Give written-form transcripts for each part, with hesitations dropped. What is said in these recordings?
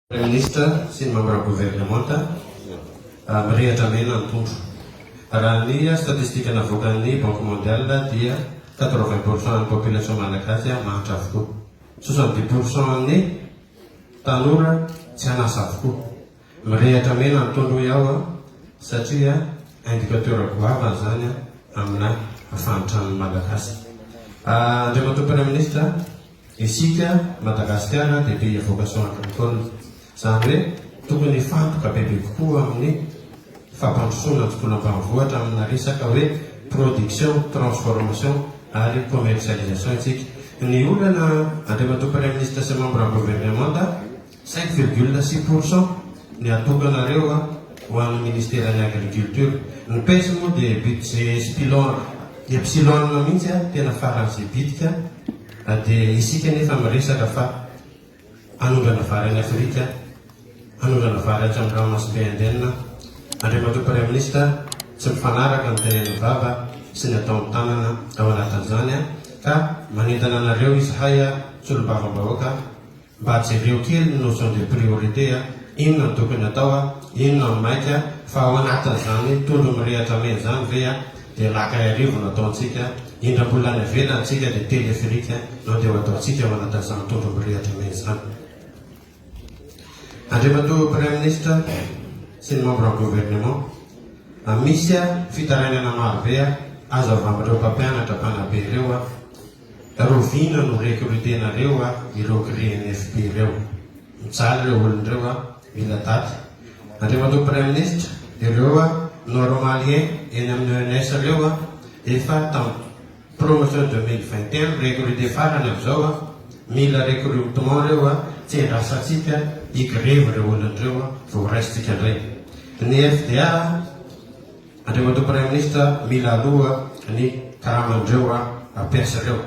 Ministra sy ny membra gouvernemanta mirehatra mena ny tondro. Raha ny statistika navoakan'ny Banque mondiale dia 80% ny population malagasy mahatra avokoa. 70% ny tanora tsy hanasa avokoa. Mirehatra mena ny tondro iaho satria indicateur goavana zany amina fahantrano malagasy. Andriamato Premier Ministre, isika Madagasikara dia pays à vocation agricole. Zany hoe tokony fantoka bebe kokoa amin'ny fampandrosoana ny tontolo ambanivohitra amina resaka hoe production, transformation ary commercialisation itsika. Ny olana Andriamato Premier Ministre sy membre gouvernemanta 5,6% ny atokanareo ho an'ny ministère ny agriculture. Ny pesa moa dia budget epsilon mihitsy tena faran'izay bitika dia isika nefa miresaka fa anondrana vary any Afrika, anondrana vary hatrany ranomasimbe Indienne. Andriamato Premier Ministre tsy mifanaraka ny tenen'ny vava sy ny atao tanana ao anatin'izany ka manentana anareo izy hay solombavam-bahoaka mba jereo kely ny notion de priorité inona ny tokony atao, inona ny maika fa ao anatin'izany tondro mirehatra mena zany ve dia laka arivo no ataontsika indram-bola any ivelany tsika dia téléphérique no dia ho ataontsika ao anatin'izany tondro mirehatra mena zany. Andriamato Premier Ministre sy ny membre gouvernement misy fitarainana maro be azo avambareo mpampianatra mpanabe ireo rovina no recrutenareo ireo CRENFP ireo mijaly ireo olonireo mila daty. Andriamato Premier Ministre ireo normalien eny amin'ny ONS ireo efa tamin'ny promotion 2021 recruté farany amin'izao mila recrutement ireo tsy endrasantsika higrevy ireo olonireo vao raisitsika indray. Ny FDA Andriamato Premier Ministre mila aloha ny karamandreo ampiasa ireo.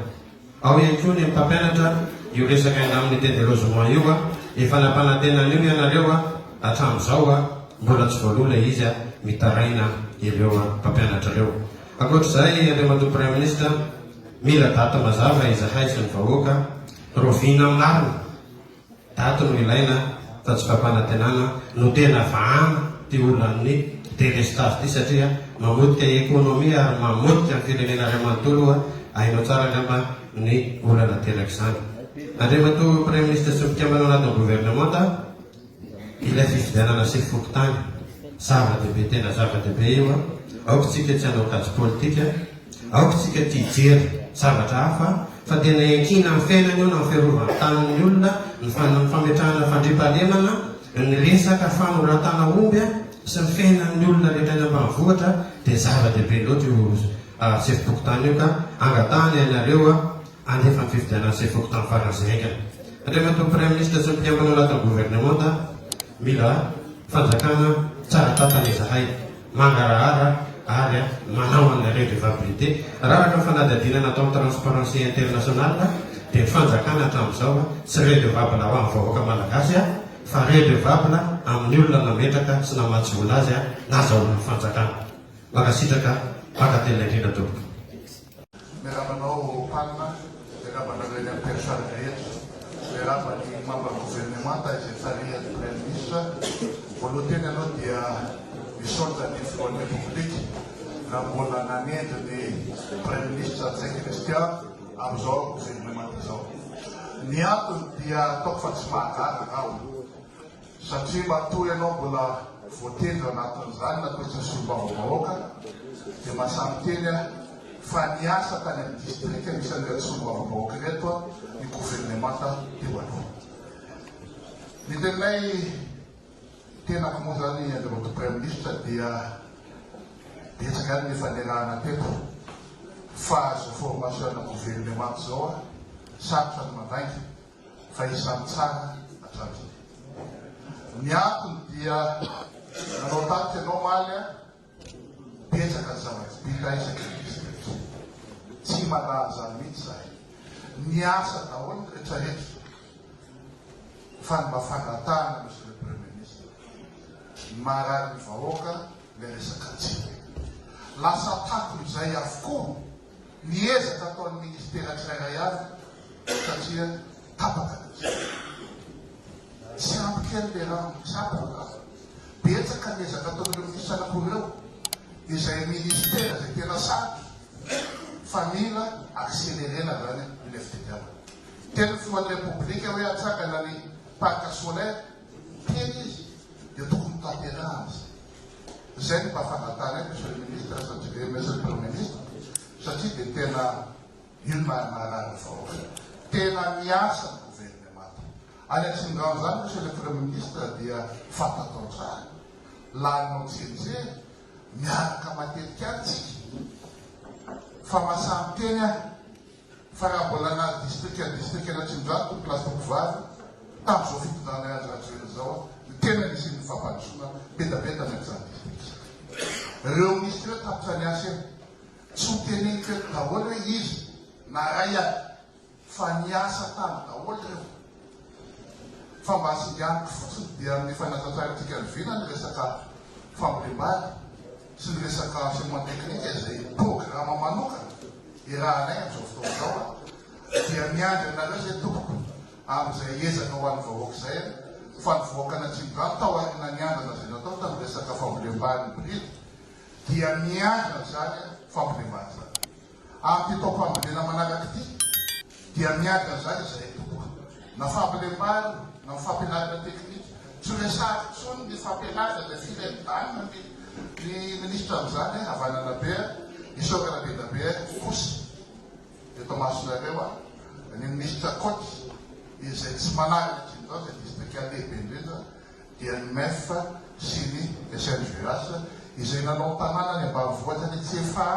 Ao ihany koa ny mpampianatra io resaka amin'ny teny de logement io efa nampanantenana io ianareo hatramin'izao mbola tsy voalola izy mitaraina ireo mpampianatra ireo. Ankoatr'izay Andriamato Premier Ministre mila daty mazava izahay sy ny vahoaka rovina amin'arina daty no ilaina fa tsy fampanantenana no tena vahana ty olan'ny délestage ty satria mamotika ekonomia ary mamotika ny firenena ray amanontolo hainao tsara ngamba ny olana teraka izany. Andriamato Premier Ministre sy mpikambana anatin'ny gouvernemanta ilay fifidianana sy fokotany zava-dehibe tena zava-dehibe io aoko tsika tsy hanao kajy politika, aoko tsika ty hijery zavatra hafa fa tena enkina amin'ny fiainana io na amin'ny fiarovan-tanan'ny olona ny fametrahana fandriam-pahalemana ny resaka fanorantana omby sy ny fiainan'ny olona rehetra any ambanivohitra dia zava-dehibe loatra io sefim-pokotany io ka angatahany ianareo andefa ny fifidianana sefim-pokotany faran'izay haingana. Andriamato Premier Ministre sy mpikambana anatin'ny gouvernemanta mila fanjakana tsara tatana izahay mangarahara ary manao an'ny redevabilité raha araka fanadadiana natao amin'ny transparency internationale dia fanjakana hatramin'izao tsy redevable ho amin'ny vahoaka malagasy fa redevable amin'ny olona nametraka sy namatsy vola azy nazahoana ny fanjakana. Makasitraka makatela indrindra tompoko. Miarabanao panina, miarabanao eny amin'ny personne rehetra, miarabany membre gouvernemanta izay tsarian'ny Premier Ministre. Voalohany teny ianao dia misaotra ny filohan'ny republique raha mbola nanendry ny Premier Ministre Zay Christian amin'izao gouvernemanta izao. Ny antony dia ataoko fa tsy mahagaga ao satria matoa ianao mbola voatendry anatin'izany natoetsy ny solombavam-bahoaka dia masamy teny fa niasa tany amin'ny distrika misy an'ireo solombavam-bahoaka reto ny gouvernemanta teo aloha. Ny tenay tenako moa zany Andriamato Premier Ministre dia betsaka any ny fanerahana teto fa azo formation na gouvernemanta zao sarotra ny mandaingy fa isan'ny tsara hatrany. Ny antony dia nanao taty ianao maly betsaka ny zava-bika isaky ny district tsy manary zany mihitsy zahay ny asa daholo ny rehetrarehetra fa ny mafangatahana Monsieur le Premier Ministre marary ny vahoaka le resaka tsika lasa tako izay avokoa niezaka ataon'ny ministera tsirairay avy satria tapaka tsy ampy kely le raha misapaka betsaka nezaka ataon'ireo ministranako ireo izay ministera zay tena sarotra fa mila accélérena zany le fitiavana. Tena filohan'ny repoblika hoe atsakana ny parc solaire teny izy dia tokony tanterahana zay ny mpahafantatana monsieur le ministre satria monsieur le premier ministre satria dia tena io maharary vahoaka tena miasa ny gouvernemanta any Antsimondrano zany monsieur le premier ministre dia fantatao tsara laninao tsenjery miaraka matetika antsika fa masamy teny fa raha mbola anazy district any Antsimondrano place de Bouvavy tam'izao fitondrana azy rajoely zao tena nisy ny fampandrosoana betabeta ny amin'izany district. Ireo misy ireo tamin'izany asa eny tsy ho teneniko eto daholo hoe izy na ray ahy fa niasa tany daholo ireo fa mba sindianiko fotsiny dia amin'ny fanazatsarantsika ny vina ny resaka fambolem-bary sy ny resaka enseignement technique izay programme manokana irahanay amin'izao fotoana zao dia miandry aminareo zay tompoko amin'izay ezaka ho an'ny vahoaka izay fa ny vahoaka an'Antsimondrano tao arina niandana zay natao tamin'ny resaka fambolem-bary ny brily dia miandrina zany fambolem-bary zany amin'ny tao-pambolena manaraka ity dia miandrina zany zay tokoa na fambolem-bary na fampianarana teknika tsy resary tsony ny fampianarana le filentanina ny ministra amin'izany havanana be isokana be dabe fosy eto masonareo ny ministra Koty izay tsy manaraka Antsimondrano zay district lehibe indrindra dia ny MEF sy ny SNVH izay nanao tanàna ny ambanivohitra ny tsy efa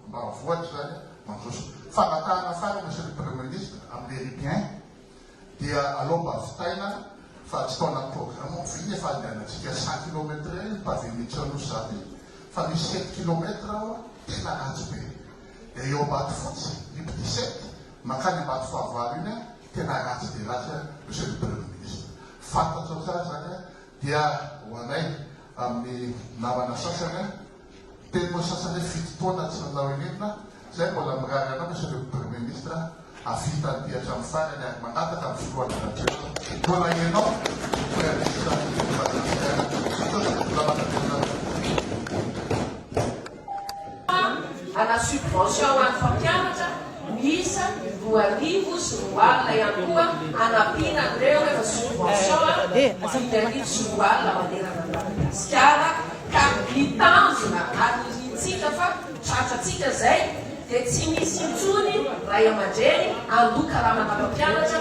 ambanivohitra zany mandroso fangatahana fara monsieur le premier ministre amin'ny Ripien dia aloha bavitaina fa tsy tao anaty programme viny efa andehanantsika 100 km pavé Mitsanosy zany fa misy 7 km tena ratsy be dia eo Ambato fotsy lipe 17 makany Ambato fahavalo iny tena ratsy dia ratsy monsieur le premier ministre fantatrao tsara zany dia ho anay amin'ny namana sasany tena sasany fito taona tsy nanao in'inona zay mbola mirary anao monsieur le premier ministre avita ny piatra amin'ny farany ary manataka amin'ny filoana natreo mbola ianao ana subvention ho an'ny fampianatra misa 2,000 sy 4,000 ihany koa anampiana an'ireo efa subvention 2,000 sy 4,000 manerana ny Madagasikara ka mitanjona ary itsika fa tratratsika zay dia tsy misy intsony ray aman-dreny andoka raha manapampianatra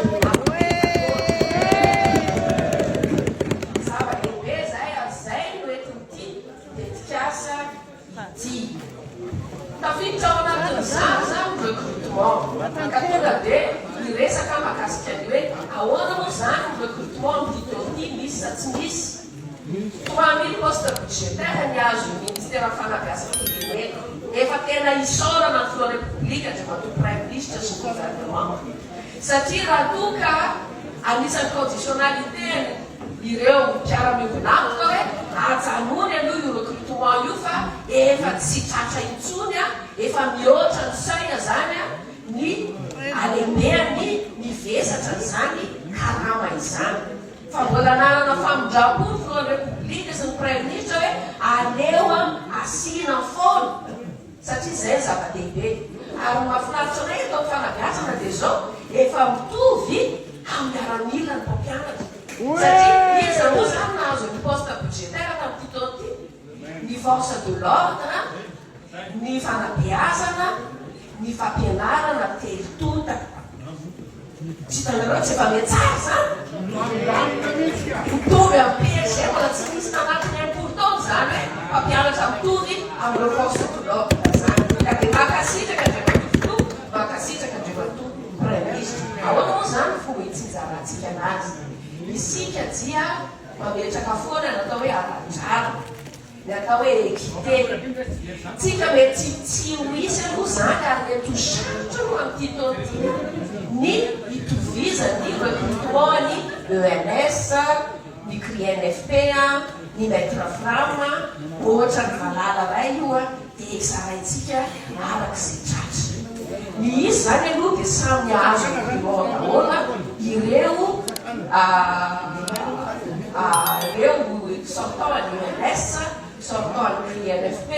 zava-dehibe zay azay noetin'ity dia tikasa ty tafiditra ao anatin'izany zany recrutement ka tonga dia miresaka mahakasika ny hoe ahoana moa zany recrutement amin'ny taon'ity misy sa tsy misy 3,000 poste budgétaire ny azo ministère fanabeazana firenena efa tena isorana ny filoha repoblika rehefa to prime ministre sy gouvernement satria raha toka anisan'ny conditionnalité ireo mpiara-miombonamiko hoe ajanony aloha io recrutement io fa efa tsy tratra intsony efa mihoatra ny saina zany ny alembeany mivesatra zany karama izany fa mbola nanana famindram-po ny filohan'ny repoblika sy ny prime ministre hoe aleo asina foana satria zay zava-dehibe ary mahafinaritra anay eto amin'ny fanabeazana dia zao efa mitovy amin'ny miaramila ny mpampianatra satria izy moa zany nahazo ny poste budgétaire tamin'ity taon'ity ny force de l'ordre ny fanabeazana ny fampianarana telitota tsy hitanareo tsy efa mihatsara zany mitovy amin'ny PSE mbola tsy misy nanatiny important zany hoe mpampianatra mitovy amin'ireo force de l'ordre zany ka dia makasitraka andriamatoto makasitraka andriamatoto prime ministre ahoana moa zany fomba itsinjarantsika anazy isika dia mametraka foana natao hoe arandrana ny atao hoe équité tsika mety tsy ho isy aloha zany ary mety ho sarotra no amin'ity taon'ity ny itovizany recrutement ny ENS ny CRINFP ny maître flamme ohatra ny valala ray io dia zaraitsika arak'izay tratra ny izy zany aloha dia samy azo daholo ireo ARS, sortaon'ny NFP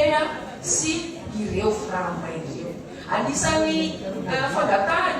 sy ireo framba ireo. Anisan'ny fangatahana